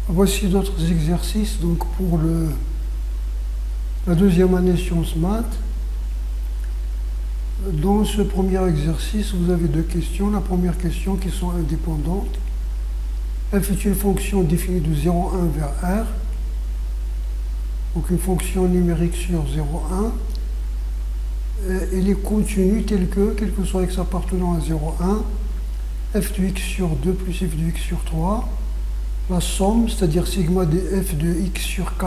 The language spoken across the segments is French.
Voici d'autres exercices donc pour la deuxième année Sciences Maths. Dans ce premier exercice, vous avez deux questions. La première question qui sont indépendantes. F est une fonction définie de 0,1 vers R. Donc une fonction numérique sur 0,1. Elle est continue telle que, quel que soit x appartenant à 0,1, f de x sur 2 plus f de x sur 3, la somme, c'est-à-dire sigma de f de x sur k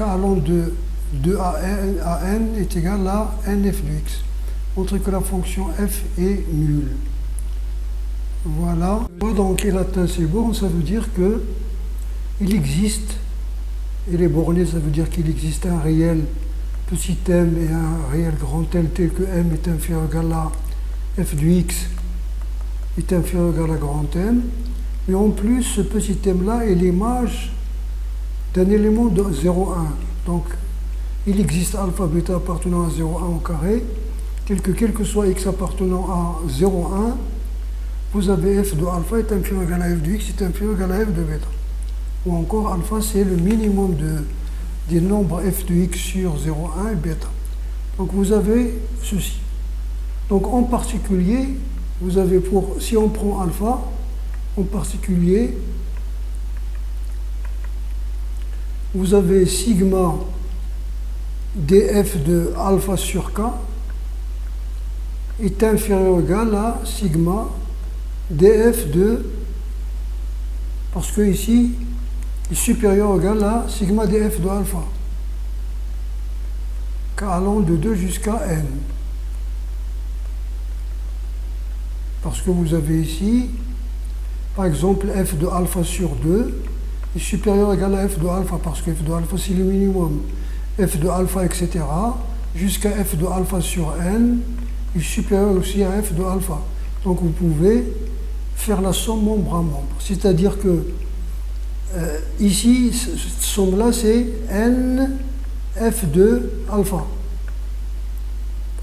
allant de 2 à n est égal à nf de x. Montrez que la fonction f est nulle. Voilà. Donc elle atteint ses bornes, ça veut dire que il existe, et les bornées, ça veut dire qu'il existe un réel petit m et un réel grand L tel que m est inférieur ou égal à f de x est inférieur ou égal à grand M. Mais en plus, ce petit m-là est l'image d'un élément de 0,1. Donc, il existe alpha, bêta appartenant à 0,1 au carré, tel que quel que soit x appartenant à 0,1, vous avez f de alpha est inférieur ou égal à f de x est inférieur ou égal à f de bêta. Ou encore, alpha, c'est le minimum des nombres f de x sur 0,1 et bêta. Donc vous avez ceci. Donc en particulier, vous avez si on prend alpha, en particulier, vous avez sigma df de alpha sur k est inférieur ou égal à sigma df de, parce que ici, est supérieur ou égal à sigma df de alpha, k allant de 2 jusqu'à n. Parce que vous avez ici, par exemple, f de alpha sur 2 est supérieur ou égal à f de alpha, parce que f de alpha c'est le minimum. F de alpha, etc., jusqu'à f de alpha sur n est supérieur aussi à f de alpha. Donc vous pouvez faire la somme membre à membre. C'est-à-dire que ici, cette somme-là, c'est n f de alpha.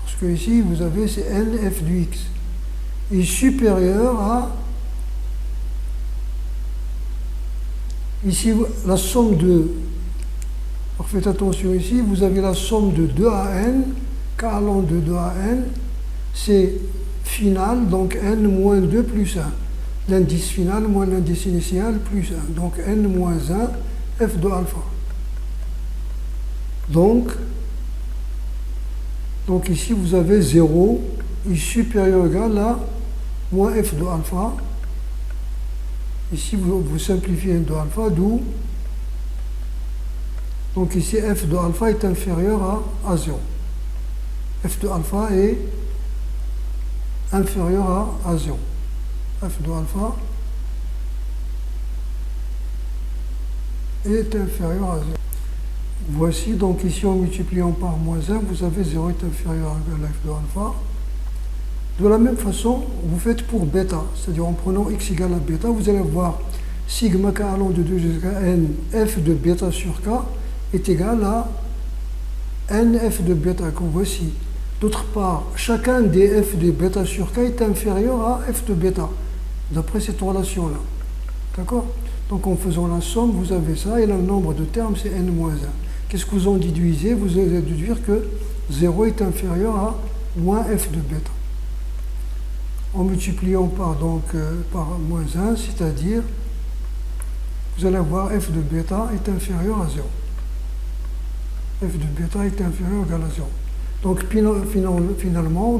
Parce que ici, vous avez, c'est n f de x. Est supérieur à... Ici, la somme de... Alors faites attention ici, vous avez la somme de 2 à n, k allant de 2 à n, c'est final, donc n moins 2 plus 1. L'indice final moins l'indice initial plus 1. Donc n moins 1, f de alpha. Donc ici, vous avez 0 est supérieur ou égal à moins f de alpha. Ici, vous simplifiez n de alpha, d'où. Donc ici, f de alpha est inférieur à 0. F de alpha est inférieur à 0. F de alpha est inférieur à 0. Voici, donc ici, en multipliant par moins 1, vous avez 0 est inférieur à f de alpha. De la même façon, vous faites pour bêta, c'est-à-dire en prenant x égale à bêta, vous allez voir sigma k allant de 2 jusqu'à n, f de bêta sur k est égal à nf de bêta, comme voici. D'autre part, chacun des f de bêta sur k est inférieur à f de bêta, d'après cette relation-là. D'accord? Donc en faisant la somme, vous avez ça, et le nombre de termes, c'est n-1. Qu'est-ce que vous en déduisez? Vous allez déduire que 0 est inférieur à moins f de bêta. En multipliant par moins 1, c'est-à-dire, vous allez avoir f de bêta est inférieur à 0. F de bêta est inférieur ou égal à 0. Donc finalement,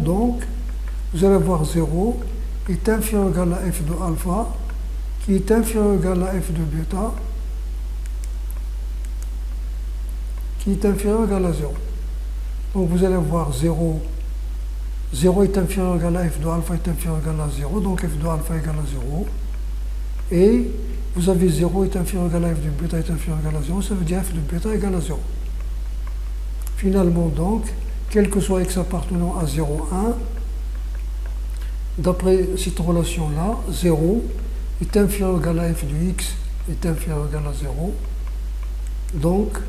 vous allez avoir 0 est inférieur ou égal à f de alpha, qui est inférieur ou égal à f de bêta, qui est inférieur ou égal à 0. Donc vous allez avoir 0 est inférieur ou égal à f de alpha est inférieur ou égal à 0, donc f de alpha égale à 0. Et vous avez 0 est inférieur ou égal à f de bêta est inférieur ou égal à 0, ça veut dire f de bêta égale à 0. Finalement donc, quel que soit x appartenant à 0,1, d'après cette relation-là, 0 est inférieur ou égal à f de x est inférieur ou égal à 0. Donc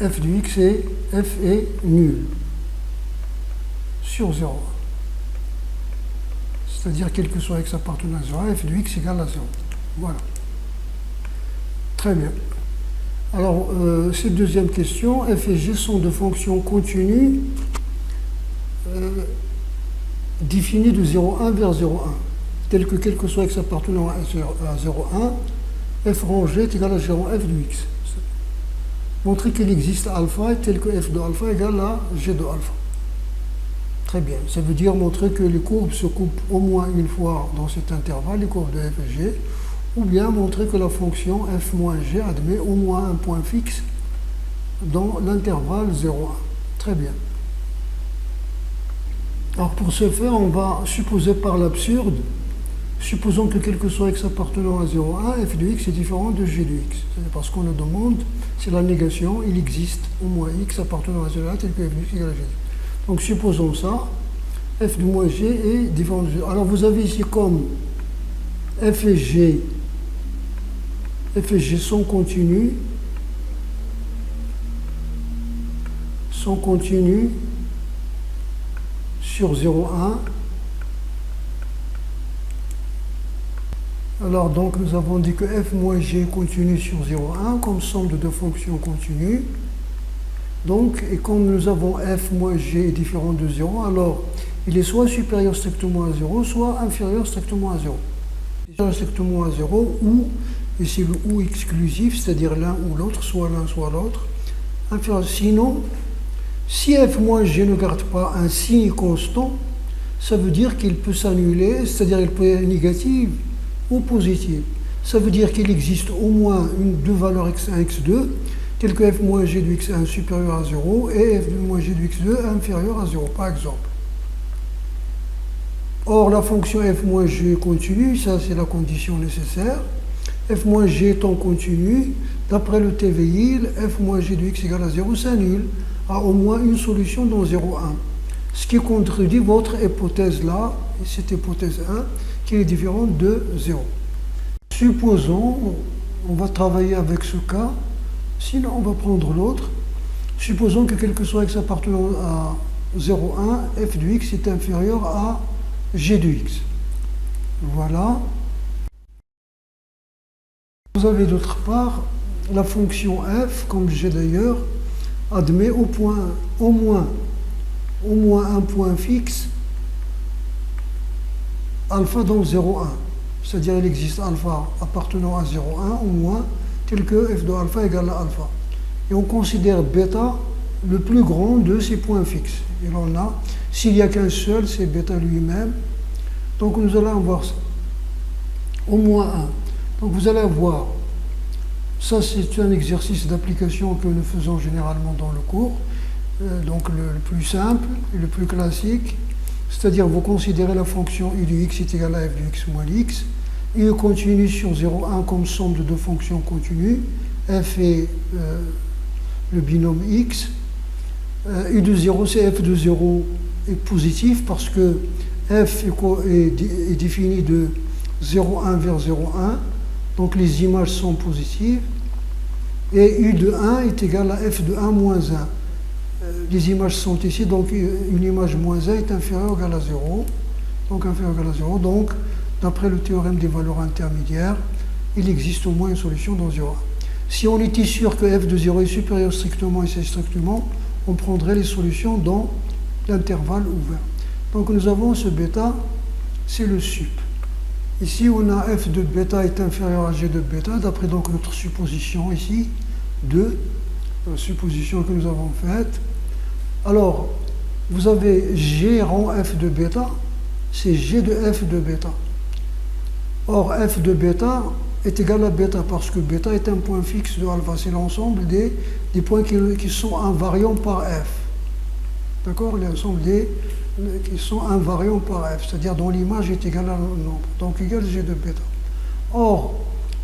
f de x est nul sur 0,1. c'est-à-dire quel que soit x appartenant à 0, f de x égale à 0. Voilà. Très bien. Alors, cette deuxième question, f et g sont de fonctions continues définies de 0,1 vers 0,1, telles que quel que soit x appartenant à 0,1, f rang g est égal à g rang f de x. Montrer qu'il existe alpha tel que f de alpha égale à g de alpha. Très bien. Ça veut dire montrer que les courbes se coupent au moins une fois dans cet intervalle, les courbes de f et g, ou bien montrer que la fonction f moins g admet au moins un point fixe dans l'intervalle 0,1. Très bien. Alors pour ce faire, on va supposer par l'absurde, supposons que quel que soit x appartenant à 0,1, f de x est différent de g de x. C'est parce qu'on nous demande, c'est la négation, il existe au moins x appartenant à 0,1 tel que f de x égale à g de x. Donc supposons ça, f de moins g est différent de g. Alors vous avez ici comme f et g sont continus, sur 0,1. Alors donc nous avons dit que f moins g est continu sur 0,1 comme somme de deux fonctions continues. Donc, et comme nous avons f moins g est différent de 0, alors il est soit supérieur strictement à 0, soit inférieur strictement à 0. Supérieur strictement à 0, ou, et c'est le ou exclusif, c'est-à-dire l'un ou l'autre, soit l'un, soit l'autre. Sinon, si f moins g ne garde pas un signe constant, ça veut dire qu'il peut s'annuler, c'est-à-dire qu'il peut être négatif ou positif. Ça veut dire qu'il existe au moins deux valeurs x1, x2, telles que f moins g de x1 supérieur à 0 et f de moins g de x2 inférieur à 0, par exemple. Or, la fonction f moins g continue, ça c'est la condition nécessaire. F moins g étant continu, d'après le TVI, f moins g de x égale à 0 s'annule à au moins une solution dans 0,1. Ce qui contredit votre hypothèse là, cette hypothèse 1, qui est différente de 0. Supposons, on va travailler avec ce cas, sinon on va prendre l'autre. Supposons que quel que soit x appartenant à 0,1, f de x est inférieur à g de x. Voilà. Vous avez d'autre part la fonction f, comme j'ai d'ailleurs, admet au moins un point fixe alpha dans 0,1. C'est-à-dire il existe alpha appartenant à 0,1 au moins, tel que f de alpha égale à alpha. Et on considère bêta le plus grand de ces points fixes. Il en a, s'il n'y a qu'un seul, c'est bêta lui-même. Donc nous allons avoir ça. Au moins 1. Donc vous allez avoir, ça c'est un exercice d'application que nous faisons généralement dans le cours, donc le plus simple et le plus classique, c'est-à-dire vous considérez la fonction u de x est égale à f de x moins x, u continue sur 0,1 comme somme de deux fonctions continues, f est le binôme x, u de 0 c'est f de 0 est positif parce que f est défini de 0,1 vers 0,1, donc les images sont positives, et u de 1 est égal à f de 1 moins 1. Les images sont ici, donc une image moins 1 est inférieure ou égale à 0, donc inférieure ou égale à 0, donc d'après le théorème des valeurs intermédiaires, il existe au moins une solution dans 0,1. Si on était sûr que f de 0 est supérieur strictement et c'est strictement, on prendrait les solutions dans l'intervalle ouvert. Donc nous avons ce bêta, c'est le sup. Ici, on a f de bêta est inférieur à g de bêta, d'après donc notre supposition ici, la supposition que nous avons faite. Alors, vous avez g rang f de bêta, c'est g de f de bêta. Or, f de bêta est égal à bêta parce que bêta est un point fixe de alpha, c'est l'ensemble des points qui sont invariants par f. D'accord? L'ensemble qui sont invariants par f, c'est-à-dire dont l'image est égale à un nombre, donc égal g de bêta. Or,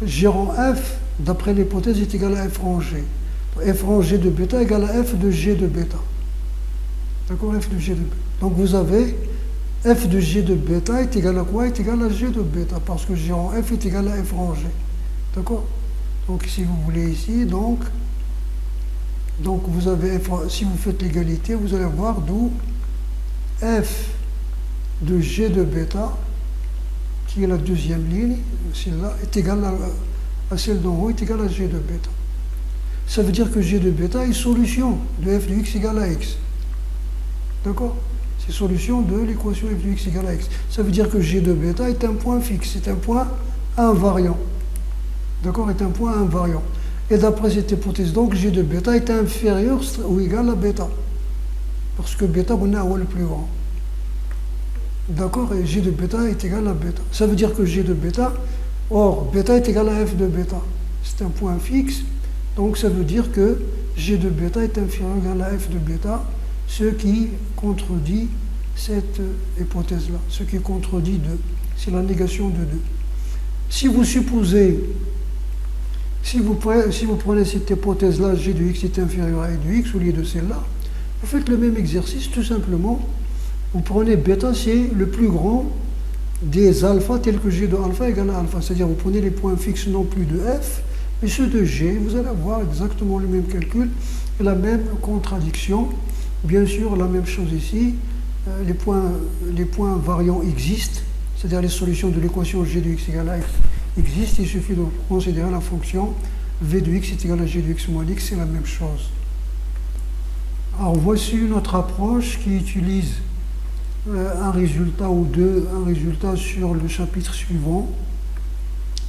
g rang f, d'après l'hypothèse, est égal à f rang g. F rang g de bêta égale à f de g de bêta. D'accord? F de g de bêta. Donc vous avez f de g de bêta est égal à quoi? Est égal à g de bêta, parce que g rang f est égal à f rang g. D'accord? Donc si vous voulez ici, donc vous avez f, si vous faites l'égalité, vous allez voir d'où f de g de bêta qui est la deuxième ligne, celle-là, est égale à celle d'en haut, est égale à g de bêta. Ça veut dire que g de bêta est solution de f de x égale à x. D'accord? C'est solution de l'équation f de x égale à x. Ça veut dire que g de bêta est un point fixe, c'est un point invariant. D'accord? Est un point invariant. Et d'après cette hypothèse, donc, g de bêta est inférieur ou égal à bêta. Parce que bêta, on est le plus grand. D'accord? Et g de bêta est égal à bêta. Ça veut dire que g de bêta, or, bêta est égal à f de bêta. C'est un point fixe. Donc, ça veut dire que g de bêta est inférieur ou égal à f de bêta, ce qui contredit cette hypothèse-là. Ce qui contredit 2. C'est la négation de 2. Si vous supposez, si vous prenez cette hypothèse-là, g de x est inférieur à e de x au lieu de celle-là, vous faites le même exercice, tout simplement. Vous prenez bêta, c'est le plus grand des alpha tels que g de alpha égale à alpha. C'est-à-dire, vous prenez les points fixes non plus de f, mais ceux de g, vous allez avoir exactement le même calcul et la même contradiction. Bien sûr, la même chose ici, les points variants existent, c'est-à-dire les solutions de l'équation g de x égale à x existent. Il suffit de considérer la fonction v de x est égal à g de x moins x, c'est la même chose. Alors voici une autre approche qui utilise un résultat ou deux, un résultat sur le chapitre suivant.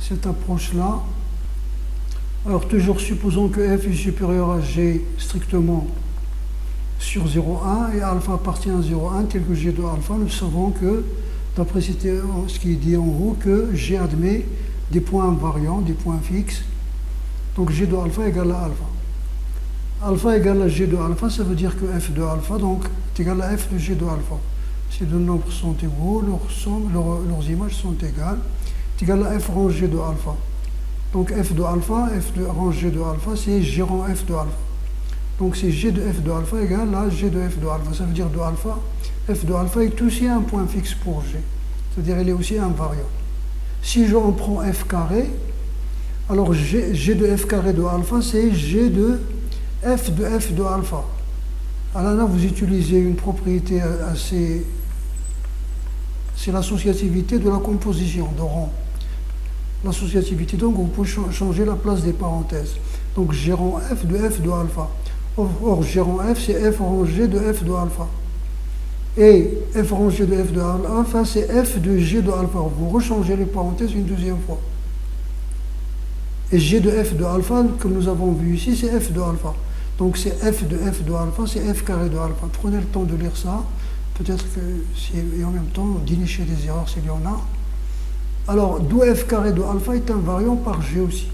Cette approche-là. Alors toujours supposons que f est supérieur à g strictement sur 0,1 et alpha appartient à 0,1 tel que g de alpha. Nous savons que, d'après ce qui est dit en haut, que g admet des points invariants, des points fixes. Donc g de alpha égale à alpha. Alpha égale à g de alpha, ça veut dire que f de alpha donc, est égal à f de g de alpha. Ces deux nombres sont égaux, leurs images sont égales. C'est égal à f rang g de alpha. Donc f de alpha, f de rang g de alpha, c'est g rang f de alpha. Donc c'est g de f de alpha égale à g de f de alpha. Ça veut dire de alpha, f de alpha est aussi un point fixe pour g. C'est-à-dire il est aussi invariant. Si j'en prends f carré, alors g de f carré de alpha, c'est g de f de alpha. Alors là, vous utilisez une propriété assez... C'est l'associativité de la composition de rang. L'associativité, donc, vous pouvez changer la place des parenthèses. Donc, g rang f de alpha. Or, g rang f, c'est f rang g de f de alpha. Et f rang g de f de alpha, c'est f de g de alpha. Vous rechangez les parenthèses une deuxième fois. Et g de f de alpha, comme nous avons vu ici, c'est f de alpha. Donc c'est f de alpha, c'est f carré de alpha. Prenez le temps de lire ça, peut-être que, et en même temps, d'initier des erreurs s'il y en a. Alors, d'où f carré de alpha est invariant par g aussi.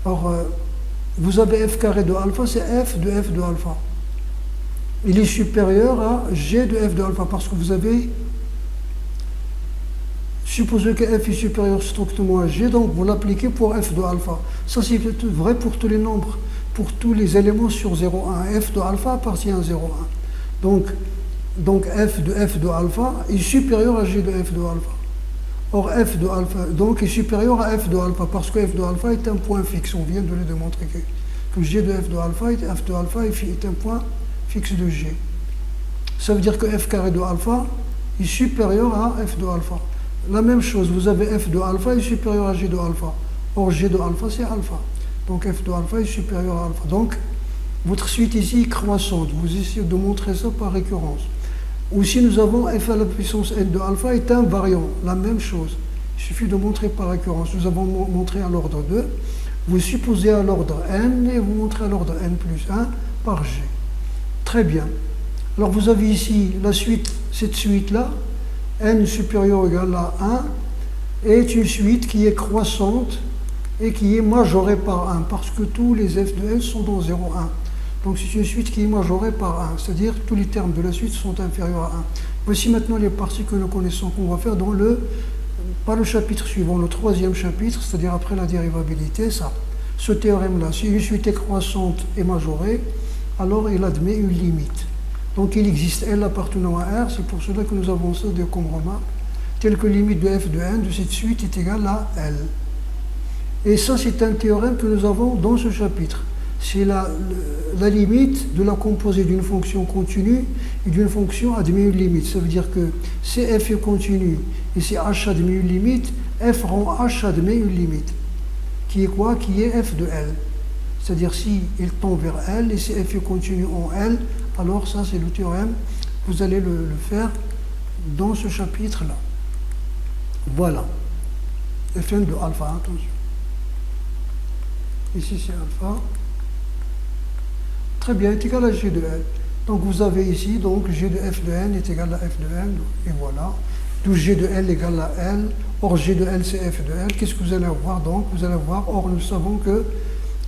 Alors, vous avez f carré de alpha, c'est f de alpha. Il est supérieur à g de f de alpha, parce que vous avez supposé que f est supérieur strictement à g, donc vous l'appliquez pour f de alpha. Ça, c'est vrai pour tous les nombres. Pour tous les éléments sur 0,1, f de alpha appartient à 0,1. Donc f de alpha est supérieur à g de f de alpha. Or f de alpha donc est supérieur à f de alpha parce que f de alpha est un point fixe. On vient de le démontrer que g de f de alpha est un point fixe de g. Ça veut dire que f carré de alpha est supérieur à f de alpha. La même chose, vous avez f de alpha est supérieur à g de alpha. Or g de alpha c'est alpha. Donc f de alpha est supérieur à alpha. Donc, votre suite ici est croissante. Vous essayez de montrer ça par récurrence. Ou si nous avons f à la puissance n de alpha est invariant. La même chose. Il suffit de montrer par récurrence. Nous avons montré à l'ordre 2. Vous supposez à l'ordre n et vous montrez à l'ordre n plus 1 par g. Très bien. Alors vous avez ici la suite, cette suite-là, n supérieur ou égal à 1, est une suite qui est croissante et qui est majorée par 1, parce que tous les f de n sont dans 0,1. Donc c'est une suite qui est majorée par 1, c'est-à-dire tous les termes de la suite sont inférieurs à 1. Voici maintenant les parties que nous connaissons, qu'on va faire dans pas le chapitre suivant, le troisième chapitre, c'est-à-dire après la dérivabilité, ça. Ce théorème-là, si une suite est croissante et majorée, alors il admet une limite. Donc il existe L appartenant à R, c'est pour cela que nous avons ça comme remarque, telle que limite de f de n de cette suite est égale à L. Et ça, c'est un théorème que nous avons dans ce chapitre. c'est la limite de la composée d'une fonction continue et d'une fonction admet une limite. Ça veut dire que si f est continu et si h admet une limite, f rend h admet une limite. Qui est quoi? Qui est f de L. C'est-à-dire si il tend vers L et si f est continu en L, alors ça c'est le théorème. Vous allez le faire dans ce chapitre-là. Voilà. Fn de alpha, attention. Ici c'est alpha. Très bien, est égal à G de L. Donc vous avez ici, donc G de f de n est égal à f de n, et voilà. D'où G de L égale à L. Or G de L c'est f de L. Qu'est-ce que vous allez avoir donc? Vous allez avoir, or nous savons que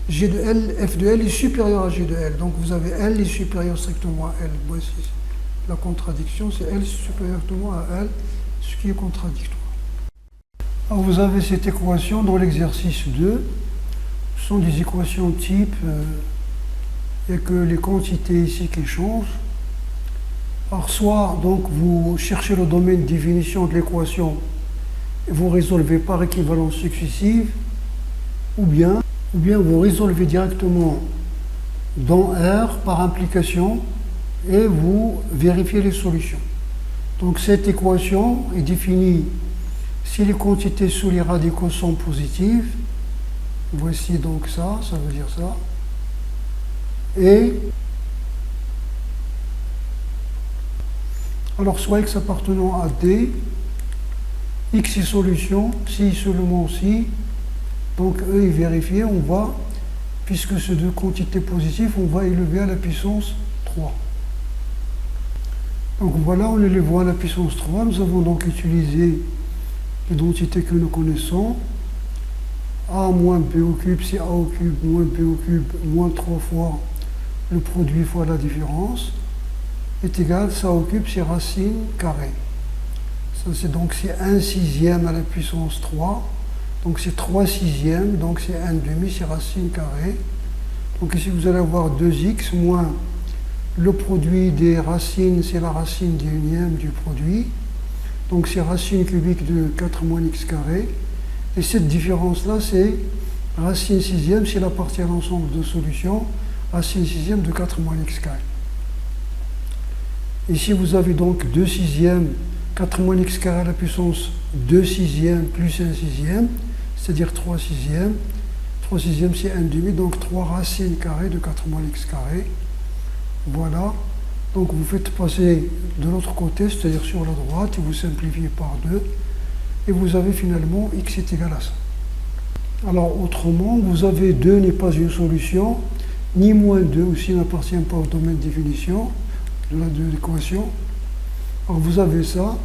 G de L, f de L est supérieur à G de L. Donc vous avez L est supérieur strictement à L. Voici la contradiction, c'est L supérieur strictement à L, ce qui est contradictoire. Alors vous avez cette équation dans l'exercice 2. Ce sont des équations type, il n'y a que les quantités ici qui changent. Alors soit donc vous cherchez le domaine de définition de l'équation et vous résolvez par équivalence successive, ou bien vous résolvez directement dans R par implication et vous vérifiez les solutions. Donc cette équation est définie si les quantités sous les radicaux sont positives. Voici donc ça veut dire ça. Et alors soit x appartenant à D, x est solution, si seulement si, donc E est vérifié, on va, puisque ces deux quantités positives, on va élever à la puissance 3. Donc voilà, on élève à la puissance 3, nous avons donc utilisé l'identité que nous connaissons, a moins b au cube, c'est a au cube moins b au cube moins 3 fois le produit fois la différence, est égal, ça au cube, c'est racine carrée. Ça c'est donc c'est 1 sixième à la puissance 3, donc c'est 3 sixièmes, donc c'est 1 demi, c'est racine carrée. Donc ici vous allez avoir 2x moins le produit des racines, c'est la racine des unième du produit. Donc c'est racine cubique de 4 moins x carré. Et cette différence-là, c'est racine sixième, c'est la partie à l'ensemble de solutions, racine sixième de 4 moins x carré. Ici, vous avez donc 2 sixièmes, 4 moins x carré à la puissance 2 sixièmes plus 1 sixième, c'est-à-dire 3 sixièmes. 3 sixièmes, c'est 1 demi, donc 3 racines carrées de 4 moins x carré. Voilà. Donc vous faites passer de l'autre côté, c'est-à-dire sur la droite, et vous simplifiez par 2. Et vous avez finalement x est égal à ça. Alors autrement, vous avez 2 n'est pas une solution, ni moins 2 aussi n'appartient pas au domaine de définition de l'équation. Alors vous avez ça.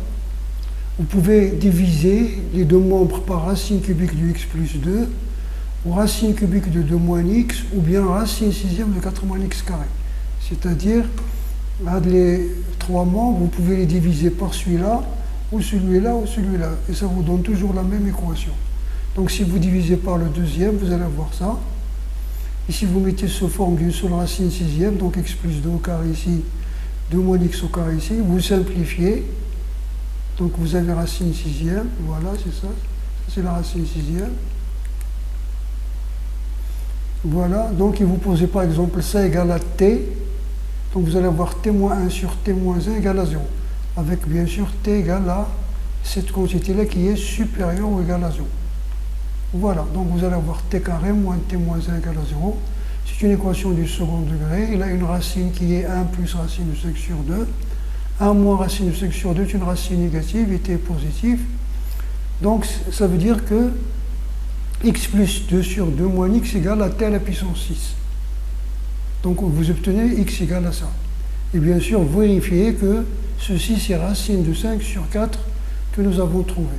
Vous pouvez diviser les deux membres par racine cubique de x plus 2, ou racine cubique de 2 moins x, ou bien racine sixième de 4 moins x carré. C'est-à-dire, les trois membres, vous pouvez les diviser par celui-là, ou celui-là, ou celui-là. Et ça vous donne toujours la même équation. Donc si vous divisez par le deuxième, vous allez avoir ça. Et si vous mettez sous forme d'une seule racine sixième, donc x plus 2 au carré ici, 2 moins x au carré ici, vous simplifiez. Donc vous avez racine sixième, voilà, c'est ça. C'est la racine sixième. Voilà, donc il vous posez par exemple ça égale à t. Donc vous allez avoir t moins 1 sur t moins 1 égale à 0. Avec bien sûr t égale à cette quantité-là qui est supérieure ou égale à 0. Voilà, donc vous allez avoir t carré moins t moins 1 égale à 0. C'est une équation du second degré. Il a une racine qui est 1 plus racine de 5 sur 2. 1 moins racine de 5 sur 2 est une racine négative et t est positif. Donc ça veut dire que x plus 2 sur 2 moins x égale à t à la puissance 6. Donc vous obtenez x égale à ça. Et bien sûr, vérifiez que ceci c'est racine de 5 sur 4 que nous avons trouvé.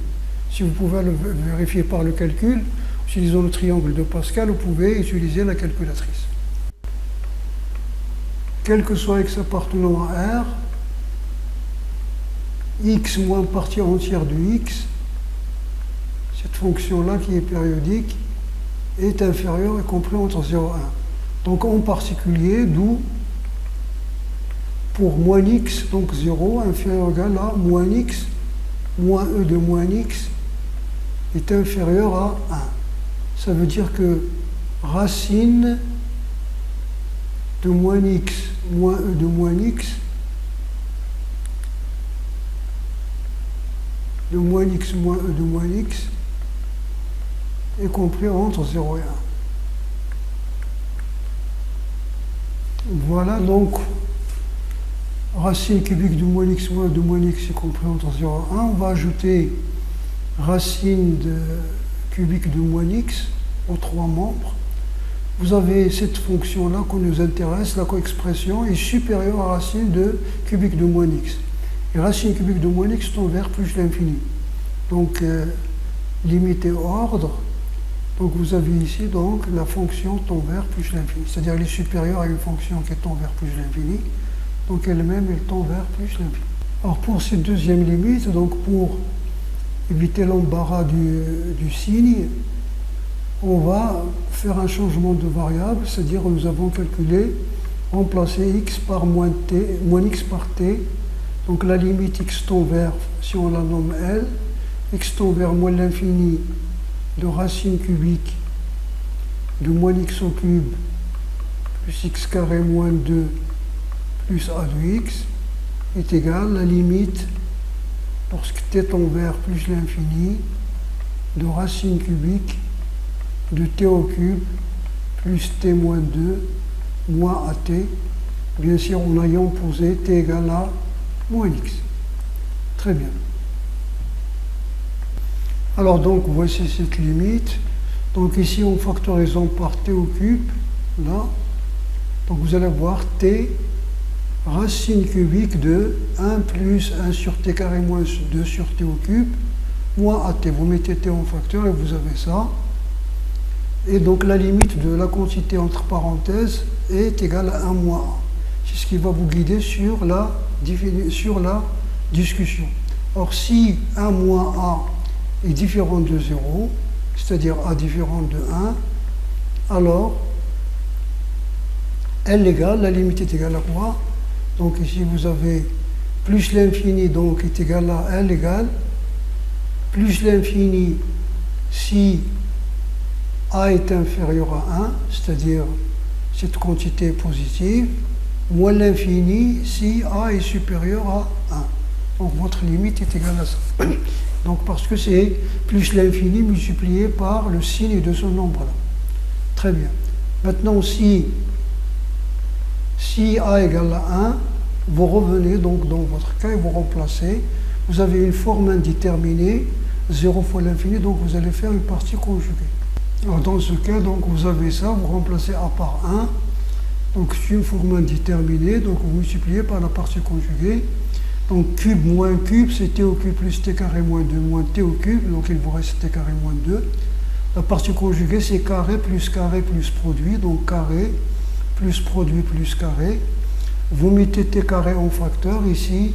Si vous pouvez le vérifier par le calcul, utilisant le triangle de Pascal, vous pouvez utiliser la calculatrice. Quel que soit x appartenant à R, x moins partie entière de x, cette fonction-là qui est périodique, est inférieure et compris entre 0 et 1. Donc en particulier, d'où pour moins x, donc 0, inférieur ou égal à moins x, moins e de moins x, est inférieur à 1. Ça veut dire que racine de moins x moins e de moins x de moins x moins e de moins x est compris entre 0 et 1. Voilà donc racine cubique de moins x moins e de moins x est compris entre 0 et 1. On va ajouter racine cubique de moins x aux trois membres. Vous avez cette fonction-là qu'on nous intéresse, la coexpression est supérieure à racine de cubique de moins x. Et racine cubique de moins x tend vers plus l'infini. Donc, limité ordre. Donc, vous avez ici donc la fonction tend vers plus l'infini. C'est-à-dire elle est supérieure à une fonction qui tend vers plus l'infini. Donc, elle-même, elle tend vers plus l'infini. Alors, pour cette deuxième limite, donc pour éviter l'embarras du signe, on va faire un changement de variable, c'est-à-dire nous avons calculé, remplacer x par moins x par t. Donc la limite x tend vers, si on la nomme L, x tend vers moins l'infini de racine cubique de moins x au cube plus x carré moins 2 plus a de x est égal à la limite, lorsque t tend vers plus l'infini, de racine cubique de t au cube plus t moins 2 moins at, bien sûr en ayant posé t égale à moins x. Très bien. Alors donc voici cette limite. Donc ici en factorisant par t au cube, là, donc vous allez voir t racine cubique de 1 plus 1 sur t carré moins 2 sur t au cube moins at. Vous mettez t en facteur et vous avez ça. Et donc la limite de la quantité entre parenthèses est égale à 1 moins a. C'est ce qui va vous guider sur la discussion. Or si 1 moins a est différent de 0, c'est-à-dire a différent de 1, alors L égale, la limite est égale à quoi? Donc ici vous avez plus l'infini donc est égal à L égale plus l'infini si a est inférieur à 1, c'est-à-dire cette quantité est positive, moins l'infini si a est supérieur à 1. Donc votre limite est égale à ça. Donc parce que c'est plus l'infini multiplié par le signe de ce nombre-là. Très bien. Maintenant si a égale à 1, vous revenez donc dans votre cas et vous remplacez. Vous avez une forme indéterminée, 0 fois l'infini, donc vous allez faire une partie conjuguée. Alors dans ce cas, donc vous avez ça, vous remplacez a par 1, donc c'est une forme indéterminée, donc vous multipliez par la partie conjuguée. Donc cube moins cube, c'est t au cube plus t carré moins 2 moins t au cube, donc il vous reste t carré moins 2. La partie conjuguée, c'est carré plus produit, donc carré plus produit plus carré. Vous mettez t carré en facteur ici.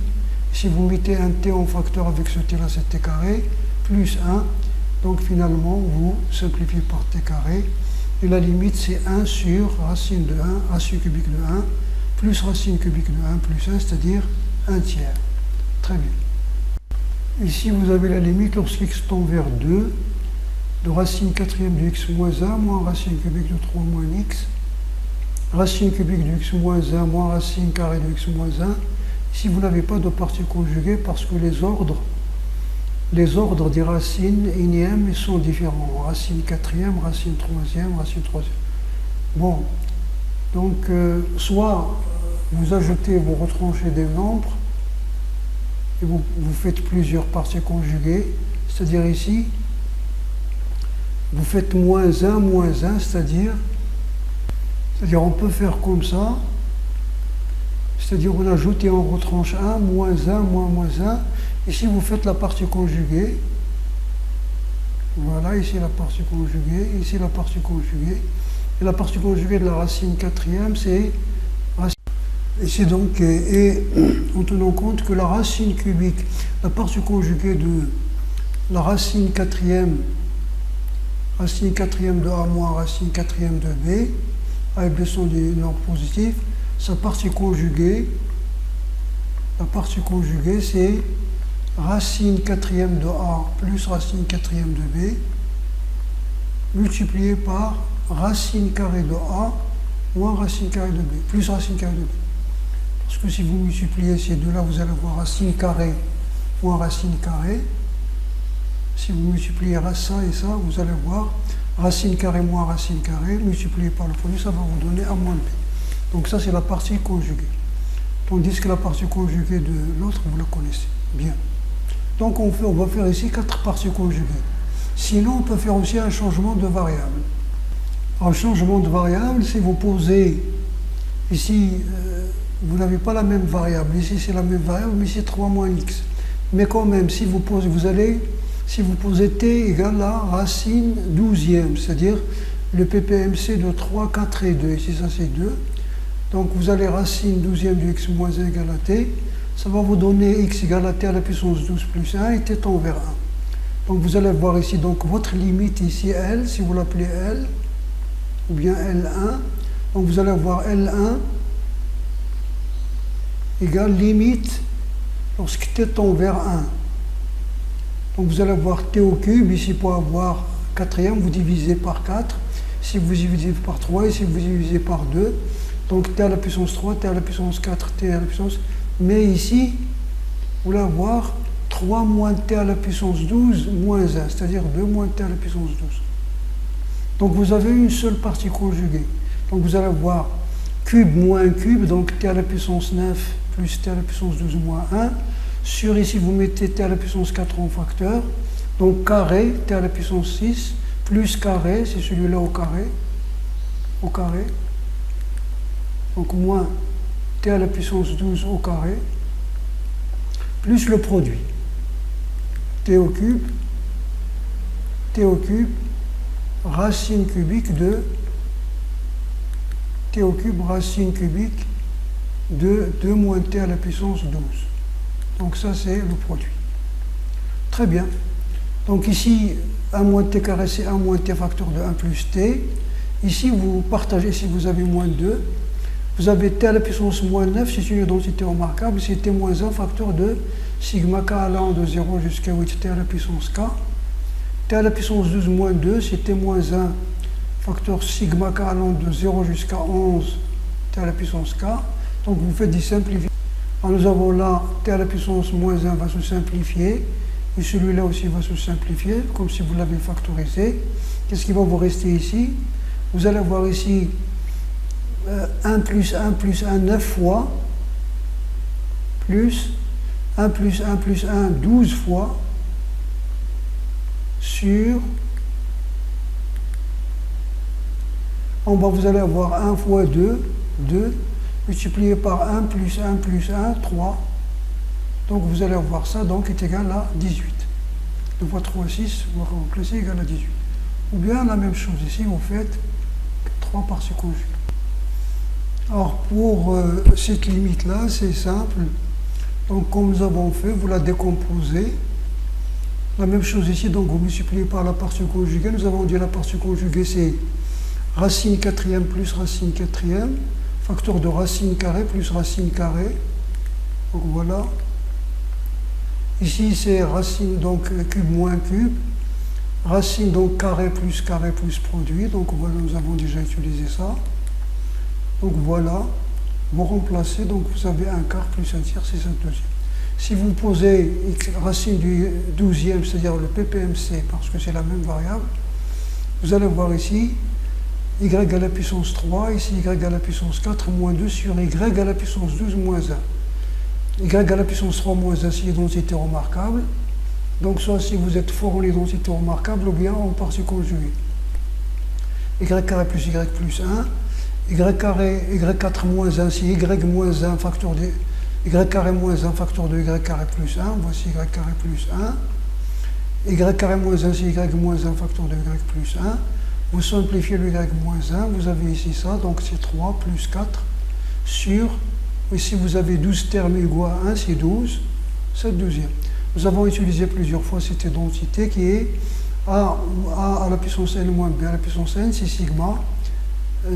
Si vous mettez un t en facteur avec ce t là, c'est t carré plus 1. Donc finalement, vous simplifiez par t carré. Et la limite, c'est 1 sur racine de 1, racine cubique de 1, plus racine cubique de 1 plus 1, c'est-à-dire 1 tiers. Très bien. Ici, vous avez la limite lorsqu'x tend vers 2, de racine quatrième de x moins 1, moins racine cubique de 3 moins x, racine cubique de x moins 1, moins racine carrée de x moins 1. Ici, vous n'avez pas de partie conjuguée parce que les ordres des racines énièmes sont différents. Racine quatrième, racine troisième, racine troisième. Bon, donc soit vous ajoutez, vous retranchez des nombres et vous faites plusieurs parties conjuguées, c'est-à-dire ici, vous faites moins 1, c'est-à-dire on peut faire comme ça, c'est-à-dire on ajoute et on retranche 1, moins 1, moins 1. Ici, vous faites la partie conjuguée. Voilà, ici la partie conjuguée, ici la partie conjuguée. Et la partie conjuguée de la racine quatrième, c'est racine. Et c'est donc, en tenant compte que la racine cubique, la partie conjuguée de la racine quatrième de A moins racine quatrième de B, avec le son du nombre positif, sa partie conjuguée, la partie conjuguée, c'est racine quatrième de A plus racine quatrième de B multiplié par racine carrée de A moins racine carrée de b, plus racine carrée de b. Parce que si vous multipliez ces deux-là, vous allez avoir racine carrée moins racine carrée. Si vous multipliez ça et ça, vous allez voir racine carrée moins racine carrée, multiplié par le produit, ça va vous donner a moins b. Donc ça, c'est la partie conjuguée. Tandis que la partie conjuguée de l'autre, vous la connaissez bien. Donc on va faire ici 4 parties conjuguées. Sinon, on peut faire aussi un changement de variable. Un changement de variable, si vous posez ici, vous n'avez pas la même variable. Ici, c'est la même variable, mais c'est 3 moins x. Mais quand même, si vous posez, si vous posez t égale à racine 12e, c'est-à-dire le ppmc de 3, 4 et 2. Ici, ça c'est 2. Donc vous allez racine 12e de x moins 1 égale à t. Ça va vous donner x égale à t à la puissance 12 plus 1 et t tend vers 1. Donc vous allez voir ici donc votre limite ici L, si vous l'appelez L, ou bien L1. Donc vous allez voir L1 égale limite lorsque t tend vers 1. Donc vous allez avoir t au cube, ici pour avoir quatrième, vous divisez par 4. Si vous divisez par 3, ici vous divisez par 2. Donc t à la puissance 3, t à la puissance 4, t à la puissance... Mais ici, vous allez avoir 3 moins t à la puissance 12 moins 1, c'est-à-dire 2 moins t à la puissance 12. Donc vous avez une seule partie conjuguée. Donc vous allez avoir cube moins cube, donc t à la puissance 9 plus t à la puissance 12 moins 1. Sur ici, vous mettez t à la puissance 4 en facteur. Donc carré, t à la puissance 6, plus carré, c'est celui-là au carré. Au carré. Donc moins t à la puissance 12 au carré, plus le produit. T au cube, racine cubique de t au cube, racine cubique de 2 moins t à la puissance 12. Donc ça, c'est le produit. Très bien. Donc ici, 1 moins t carré, c'est 1 moins t facteur de 1 plus t. Ici, vous partagez, si vous avez moins 2, vous avez t à la puissance moins 9, c'est une identité remarquable, c'est t moins 1 facteur de sigma k allant de 0 jusqu'à 8t à la puissance k. T à la puissance 12 moins 2, c'est t moins 1 facteur sigma k allant de 0 jusqu'à 11 t à la puissance k. Donc vous faites des simplifications. Alors nous avons là t à la puissance moins 1 va se simplifier, et celui-là aussi va se simplifier, comme si vous l'avez factorisé. Qu'est-ce qui va vous rester ici? Vous allez avoir ici 1 plus 1 plus 1 9 fois, plus 1 plus 1 plus 1 12 fois, sur, en bas vous allez avoir 1 fois 2, 2, multiplié par 1 plus 1 plus 1, 3. Donc vous allez avoir ça, donc est égal à 18. 2 fois 3, 6, vous remplacez égal à 18. Ou bien la même chose ici, vous faites 3 parties conjuguées. Alors pour cette limite-là, c'est simple. Donc comme nous avons fait, vous la décomposez. La même chose ici, donc vous multipliez par la partie conjuguée. Nous avons dit la partie conjuguée, c'est racine quatrième plus racine quatrième, facteur de racine carrée plus racine carrée. Donc voilà. Ici c'est racine, donc cube moins cube. Racine donc carré plus produit. Donc voilà, nous avons déjà utilisé ça. Donc voilà, vous remplacez, donc vous avez un quart plus un tiers, c'est ça le deuxième. Si vous posez racine du 12e, c'est-à-dire le ppmc, parce que c'est la même variable, vous allez voir ici, y à la puissance 3, ici y à la puissance 4 moins 2 sur y à la puissance 12 moins 1. Y à la puissance 3 moins 1, c'est l'identité remarquable. Donc soit si vous êtes fort en identité remarquable, ou bien en partie conjuguée. Y carré plus y plus 1. Y carré, y4 moins 1, c'est y moins 1 facteur de y carré moins 1 facteur de y carré plus 1, voici y carré plus 1. Y carré moins 1, c'est y moins 1 facteur de y plus 1. Vous simplifiez le y moins 1, vous avez ici ça, donc c'est 3 plus 4 sur, ici vous avez 12 termes égaux à 1, c'est 12, c'est le deuxième. Nous avons utilisé plusieurs fois cette identité qui est a à la puissance n moins b à la puissance n, c'est sigma.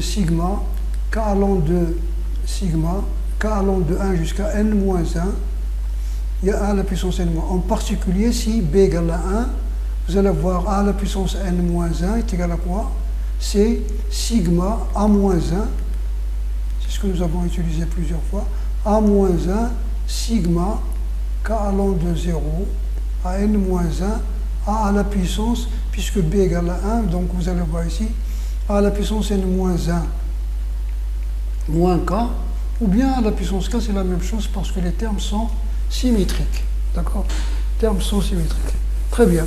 Sigma, k allant de sigma, k allant de 1 jusqu'à n moins 1, il y a 1 à la puissance n moins 1. En particulier, si b égale à 1, vous allez voir a à la puissance n moins 1 est égal à quoi? C'est sigma a moins 1 c'est ce que nous avons utilisé plusieurs fois, A moins 1, sigma, K allant de 0 à n moins 1, A à la puissance, puisque B égale à 1, donc vous allez voir ici, A à la puissance n moins 1, moins K, ou bien à la puissance K, c'est la même chose parce que les termes sont symétriques. D'accord? Les termes sont symétriques. Très bien.